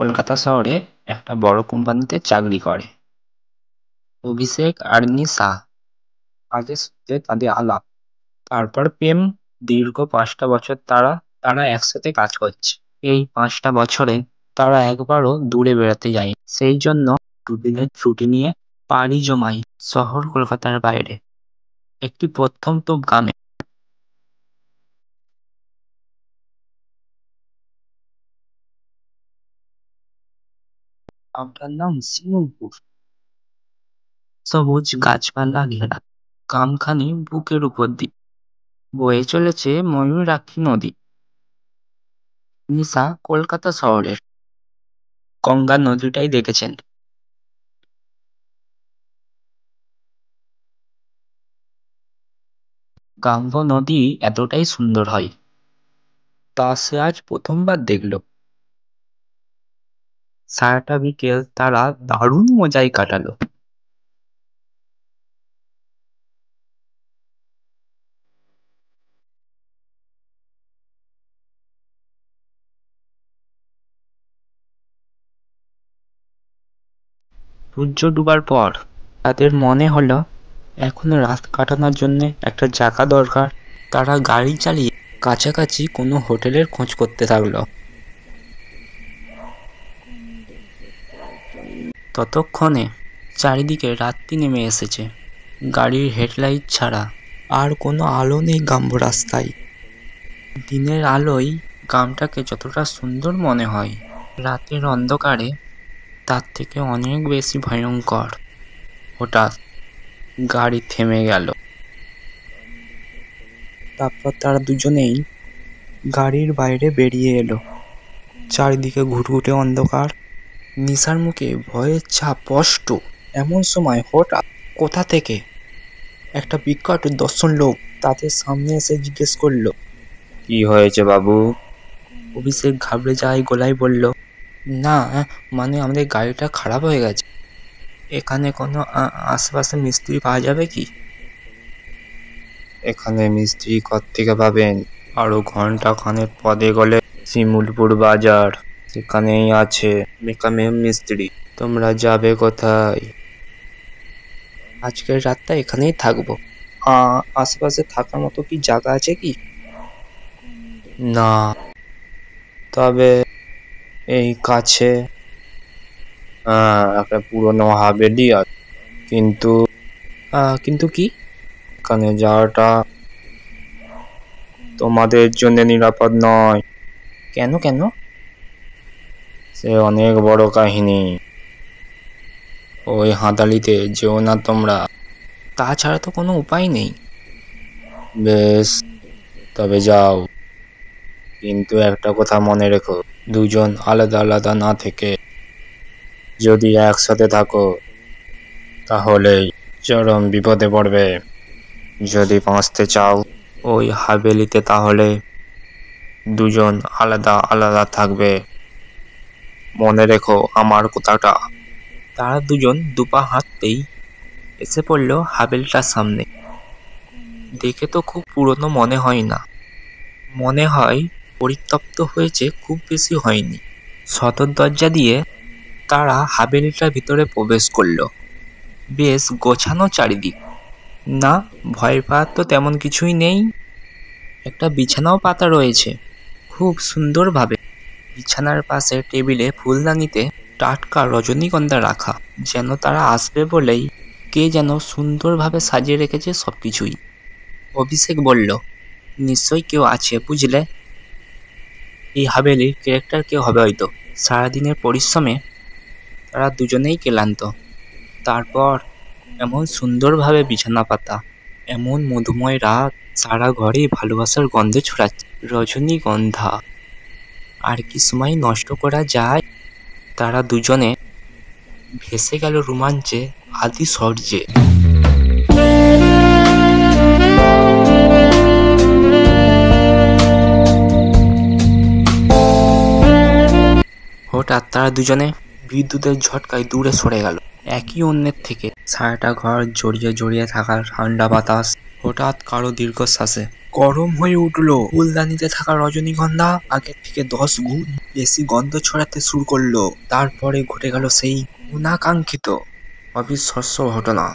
কলকাতা শহরে একটা বড় কোম্পানিতে চাকরি করে। অভিষেক আর নিশা কাজের সূত্রে তাদের আলাপ, তারপর প্রেম। দীর্ঘ 5টা বছর তারা তারা একসাথে কাজ করছে। এই 5টা বছরে তারা একবারও দূরে বেড়াতে যায়, সেই জন্য দুদিনের ছুটি নিয়ে পাড়ি জমায় শহর কলকাতার বাইরে একটি প্রত্যন্ত গ্রামে। গ্রামটার নাম শিমুলপুর। সবুজ গাছপালা ঘেরা গ্রামখানি বুকের উপর দিয়ে বয়ে চলেছে ময়ূরাক্ষী নদী। নিশা কলকাতা শহরের গঙ্গা নদীটাই দেখেছেন। গাম্ভ নদী এতটাই সুন্দর হয় তা সে আজ প্রথমবার দেখল। সারাটা বিকেল তারা দারুণ মজায় কাটালো। সূর্য ডুবার পর তাদের মনে হলো এখন রাত কাটানোর জন্য একটা জায়গা দরকার। তারা গাড়ি চালিয়ে কাছাকাছি কোনো হোটেলের খোঁজ করতে থাকলো। ততক্ষণে চারিদিকে রাত্রি নেমে এসেছে। গাড়ির হেডলাইট ছাড়া আর কোনো আলো নেই গাম্ভ রাস্তায়। দিনের আলোয় গ্রামটাকে যতটা সুন্দর মনে হয়, রাতের অন্ধকারে তার থেকে অনেক বেশি ভয়ঙ্কর। হঠাৎ গাড়ি থেমে গেল। তারপর তারা দুজনেই গাড়ির বাইরে বেরিয়ে এলো। চারিদিকে ঘুটঘুটে অন্ধকার, নিশার মুখে ভয়ের ছাপ স্পষ্ট। এমন সময় হঠাৎ কোথা থেকে একটা বিকট দর্শন লোক তাদের সামনে এসে জিজ্ঞেস করলো, কি হয়েছে বাবু? অভিষেক ঘাবড়ে যায় গলায় বলল, না মানে আমাদের গাড়িটা খারাপ হয়ে গেছে। এখানে কোনো আশেপাশে মিস্ত্রি পাওয়া যাবে কি? এখানে মিস্ত্রি কোত্থেকে পাবেন? আরো ঘন্টা খানেক পদে গেলে শিমুলপুর বাজার, সেখানেই আছে মেকানিক মিস্ত্রি। তোমরা যাবে কোথায়? আজকের রাতটা এখানেই থাকবো। আশেপাশে থাকার মতো কি জায়গা আছে কি? না, তবে এই কাছে একটা পুরনো হাভেলি আছে, কিন্তু কিন্তু কি? এখানে যাওয়াটা তোমাদের জন্য নিরাপদ নয়। কেন কেন? সে অনেক বড় কাহিনী। ওই হাতালিতে যেও না তোমরা। তাছাড়া তো কোনো উপায় নেই। বেশ, তবে যাও, কিন্তু একটা কথা মনে রেখো, দুজন আলাদা আলাদা না থেকে যদি একসাথে থাকো তাহলেই চরম বিপদে পড়বে। যদি বাঁচতে চাও ওই হাভেলিতে, তাহলে দুজন আলাদা আলাদা থাকবে। মনে রেখো আমার কথাটা। তারা দুজন দুপা হাঁটতেই এসে পড়ল হাভেলিটার সামনে। দেখে তো খুব পুরনো মনে হয় না, মনে হয় পরিত্যক্ত হয়েছে, খুব বেশি হয়নি। সদর দরজা দিয়ে তারা হাভেলিটার ভিতরে প্রবেশ করলো। বেশ গোছানো চারিদিক। না, ভয় পাওয়ার তো তেমন কিছুই নেই। একটা বিছানাও পাতা রয়েছে খুব সুন্দরভাবে। বিছানার পাশে টেবিলে ফুলদানিতে টাটকা রজনীগন্ধা রাখা, যেন তারা আসবে বলেই কে যেন সুন্দরভাবে সাজিয়ে রেখেছে সবকিছুই। অভিষেক বলল, নিশ্চয়ই কেউ আছে বুঝলে। এই হাভেলির ক্যারেক্টার কেউ হবে হয়তো। সারাদিনের পরিশ্রমে তারা দুজনেই ক্লান্ত। তারপর এমন সুন্দরভাবে বিছানা পাতা, এমন মধুময় রাত, সারা ঘরে ভালোবাসার গন্ধ ছড়াচ্ছে, রজনীগন্ধা। আর কি সময় নষ্ট করা যায়। তারা দুজনে ভেসে গেল রোমাঞ্চে, আদি সর্যে। হঠাৎ তারা দুজনে বিদ্যুতের ঝটকায় দূরে সরে গেল। একই অন্যের থেকে সারাটা ঘর জড়িয়ে জড়িয়ে থাকার ঠান্ডা বাতাস। হঠাৎ কারো দীর্ঘশ্বাসে গরম হয়ে উঠলো। ফুলদানিতে থাকা রজনীগন্ধা আগের থেকে 10 গুণ বেশি গন্ধ ছড়াতে শুরু করলো। তারপরে ঘটে গেল সেই অনাকাঙ্ক্ষিত অবিশ্বাস্য ঘটনা।